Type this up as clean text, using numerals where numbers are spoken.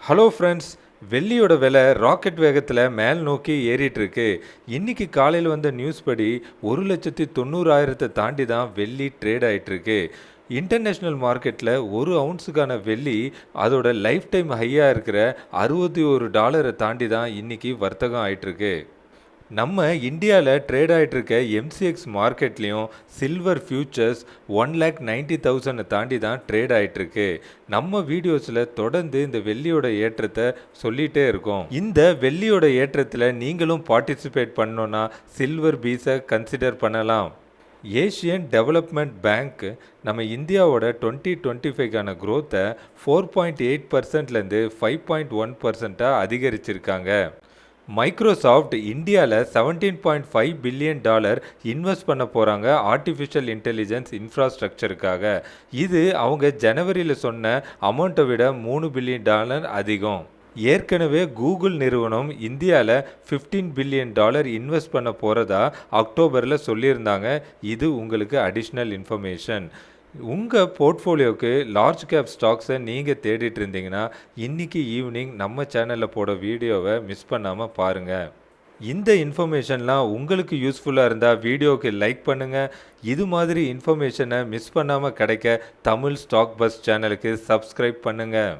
Hello friends, வெள்ளியோட விலை rocket வேகத்தில் மேல் நோக்கி ஏறிட்டு இருக்கு. இன்னைக்கு காலையில் வந்த நியூஸ் படி 1,90,000 தாண்டி தான் வெள்ளி ட்ரேட் ஆயிட்டு இருக்கு. இன்டர்நேஷ்னல் மார்க்கெட்டில் ஒரு அவுன்ஸுக்கான வெள்ளி அதோட லைஃப் டைம் ஹையாக இருக்கிற $61 தாண்டி தான் இன்னைக்கு வர்த்தகம் ஆயிட்டு இருக்கு. நம்ம இந்தியாவில் ட்ரேட் ஆகிட்டு இருக்க எம்சிஎக்ஸ் மார்க்கெட்லேயும் சில்வர் ஃபியூச்சர்ஸ் 1,90,000 தாண்டி தான் ட்ரேட் ஆகிட்டுருக்கு. நம்ம வீடியோஸில் தொடர்ந்து இந்த வெள்ளியோட ஏற்றத்தை சொல்லிகிட்டே இருக்கோம். இந்த வெள்ளியோட ஏற்றத்தில் நீங்களும் பார்ட்டிசிபேட் பண்ணோன்னா சில்வர் பீஸை கன்சிடர் பண்ணலாம். ஏஷியன் டெவலப்மெண்ட் பேங்க் நம்ம இந்தியாவோட 2025க்கான க்ரோத்தை 4.8%லேருந்து 5.1% அதிகரிச்சிருக்காங்க. மைக்ரோசாஃப்ட் இந்தியாவில் $17.5 பில்லியன் இன்வெஸ்ட் பண்ண போகிறாங்க ஆர்டிஃபிஷியல் இன்டெலிஜென்ஸ் இன்ஃப்ராஸ்ட்ரக்சருக்காக. இது அவங்க ஜனவரியில் சொன்ன அமௌண்ட்டை விட $3 பில்லியன் அதிகம். ஏற்கனவே கூகுள் நிறுவனம் இந்தியாவில் $15 பில்லியன் இன்வெஸ்ட் பண்ண போகிறதா அக்டோபரில் சொல்லியிருந்தாங்க. இது உங்களுக்கு அடிஷ்னல் இன்ஃபர்மேஷன். உங்கள் போர்ட்ஃபோலியோவுக்கு லார்ஜ் கேப் ஸ்டாக்ஸை நீங்கள் தேடிட்டு இருந்தீங்கன்னா இன்றைக்கி ஈவினிங் நம்ம சேனலில் போட வீடியோவை மிஸ் பண்ணாமல் பாருங்கள். இந்த இன்ஃபர்மேஷன்லாம் உங்களுக்கு யூஸ்ஃபுல்லாக இருந்தால் வீடியோவுக்கு லைக் பண்ணுங்கள். இது மாதிரி இன்ஃபர்மேஷனை மிஸ் பண்ணாமல் கிடைக்க தமிழ் ஸ்டாக் பஸ் சேனலுக்கு சப்ஸ்கிரைப் பண்ணுங்கள்.